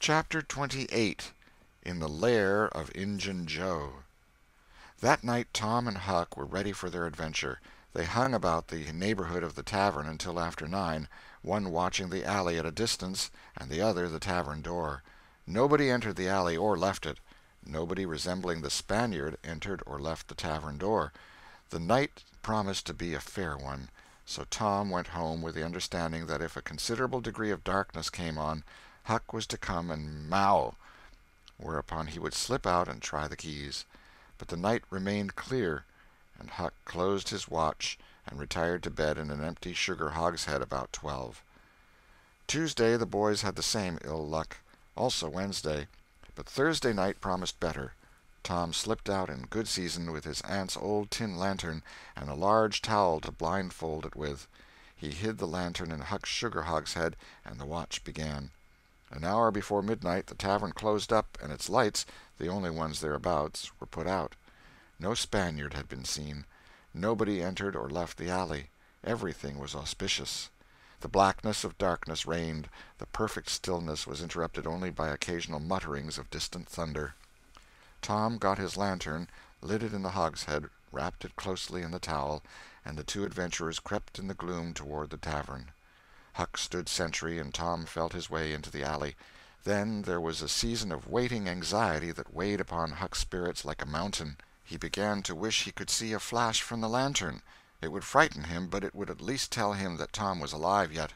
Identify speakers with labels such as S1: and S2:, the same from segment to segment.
S1: Chapter 28 In the Lair of Injun Joe. That night Tom and Huck were ready for their adventure. They hung about the neighborhood of the tavern until after 9, one watching the alley at a distance and the other the tavern door. Nobody entered the alley or left it. Nobody resembling the Spaniard entered or left the tavern door. The night promised to be a fair one, so Tom went home with the understanding that if a considerable degree of darkness came on, Huck was to come and "mow," whereupon he would slip out and try the keys. But the night remained clear, and Huck closed his watch and retired to bed in an empty sugar hogshead about 12. Tuesday the boys had the same ill luck, also Wednesday, but Thursday night promised better. Tom slipped out in good season with his aunt's old tin lantern and a large towel to blindfold it with. He hid the lantern in Huck's sugar hogshead, and the watch began. An hour before midnight the tavern closed up, and its lights, the only ones thereabouts, were put out. No Spaniard had been seen. Nobody entered or left the alley. Everything was auspicious. The blackness of darkness reigned. The perfect stillness was interrupted only by occasional mutterings of distant thunder. Tom got his lantern, lit it in the hogshead, wrapped it closely in the towel, and the two adventurers crept in the gloom toward the tavern. Huck stood sentry, and Tom felt his way into the alley. Then there was a season of waiting anxiety that weighed upon Huck's spirits like a mountain. He began to wish he could see a flash from the lantern. It would frighten him, but it would at least tell him that Tom was alive yet.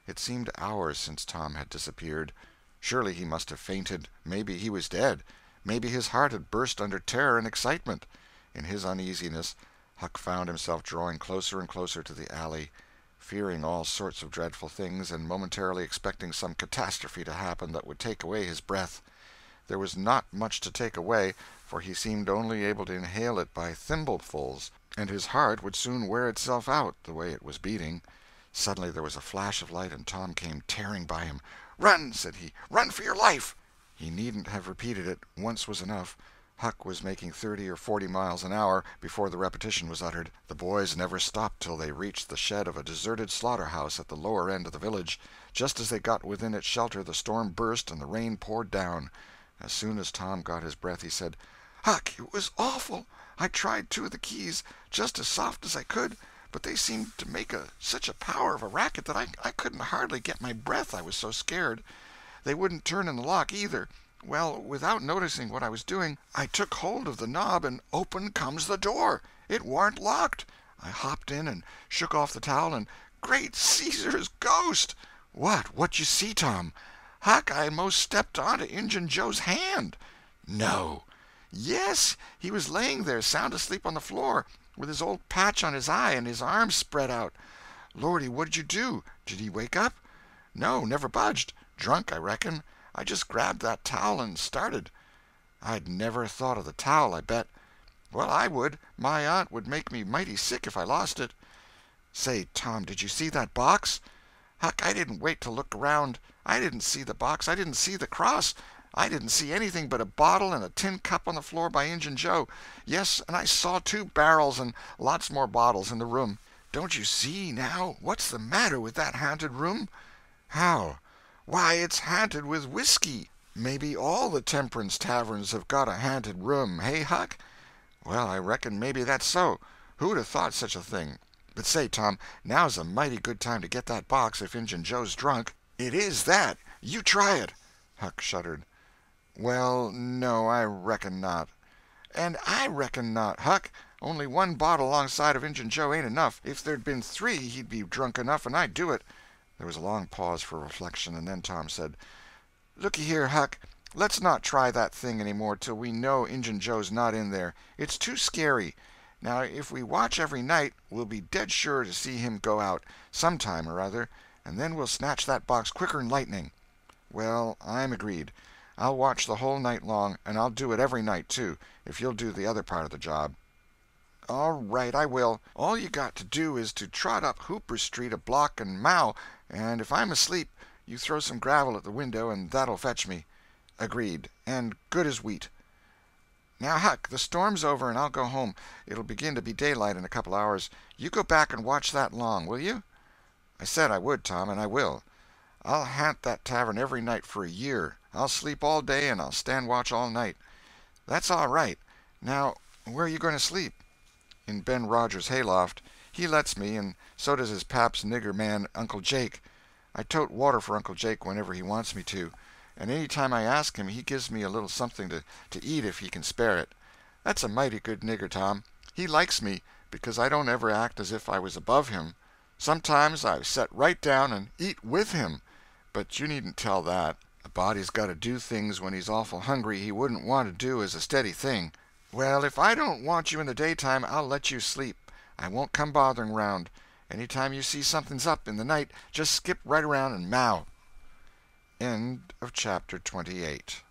S1: It seemed hours since Tom had disappeared. Surely he must have fainted. Maybe he was dead. Maybe his heart had burst under terror and excitement. In his uneasiness, Huck found himself drawing closer and closer to the alley, fearing all sorts of dreadful things, and momentarily expecting some catastrophe to happen that would take away his breath. There was not much to take away, for he seemed only able to inhale it by thimblefuls, and his heart would soon wear itself out, the way it was beating. Suddenly there was a flash of light, and Tom came tearing by him. "Run!" said he. "Run for your life!" He needn't have repeated it. Once was enough. Huck was making 30 or 40 miles an hour before the repetition was uttered. The boys never stopped till they reached the shed of a deserted slaughterhouse at the lower end of the village. Just as they got within its shelter the storm burst and the rain poured down. As soon as Tom got his breath he said, "Huck, it was awful. I tried 2 of the keys, just as soft as I could, but they seemed to make such a power of a racket that I couldn't hardly get my breath, I was so scared. They wouldn't turn in the lock, either. Well, without noticing what I was doing, I took hold of the knob, and open comes the door. It warn't locked. I hopped in and shook off the towel, and great Caesar's ghost!" What'd you see, Tom?" "Huck, I most stepped onto Injun Joe's hand." "No!" "Yes. He was laying there sound asleep on the floor, with his old patch on his eye and his arms spread out." "Lordy, what'd you do? Did he wake up?" "No, never budged. Drunk, I reckon. I just grabbed that towel and started." "I'd never thought of the towel, I bet." "Well, I would. My aunt would make me mighty sick if I lost it." "Say, Tom, did you see that box?" "Huck, I didn't wait to look around. I didn't see the box. I didn't see the cross. I didn't see anything but a bottle and a tin cup on the floor by Injun Joe. Yes, and I saw 2 barrels and lots more bottles in the room." "Don't you see, now? What's the matter with that haunted room?" "How?" "Why, it's haunted with whiskey. Maybe all the temperance taverns have got a haunted room, hey, Huck?" "Well, I reckon maybe that's so. Who'd have thought such a thing? But say, Tom, now's a mighty good time to get that box if Injun Joe's drunk." "It is that. You try it." Huck shuddered. "Well, no, I reckon not." "And I reckon not, Huck. Only 1 bottle alongside of Injun Joe ain't enough. If there'd been 3 he'd be drunk enough, and I'd do it." There was a long pause for reflection, and then Tom said, "Looky here, Huck, let's not try that thing any more till we know Injun Joe's not in there. It's too scary. Now, if we watch every night, we'll be dead sure to see him go out, some time or other, and then we'll snatch that box quicker'n lightning." "Well, I'm agreed. I'll watch the whole night long, and I'll do it every night, too, if you'll do the other part of the job." "All right, I will. All you got to do is to trot up Hooper Street a block and mow, and if I'm asleep you throw some gravel at the window and that'll fetch me." "Agreed, and good as wheat." "Now, Huck, the storm's over and I'll go home. It'll begin to be daylight in a couple hours. You go back and watch that long, will you?" "I said I would, Tom, and I will. I'll haunt that tavern every night for a year." I'll sleep all day and I'll stand watch all night." "That's all right. Now, where are you going to sleep?" "In Ben Rogers' hayloft. He lets me, and so does his pap's nigger man, Uncle Jake. I tote water for Uncle Jake whenever he wants me to, and any time I ask him he gives me a little something to eat if he can spare it. That's a mighty good nigger, Tom. He likes me, because I don't ever act as if I was above him. Sometimes I set right down and eat with him, but you needn't tell that. A body's got to do things when he's awful hungry he wouldn't want to do as a steady thing. Well, if I don't want you in the daytime I'll let you sleep. I won't come bothering round. Any time you see something's up in the night, just skip right around and meow." End of chapter 28.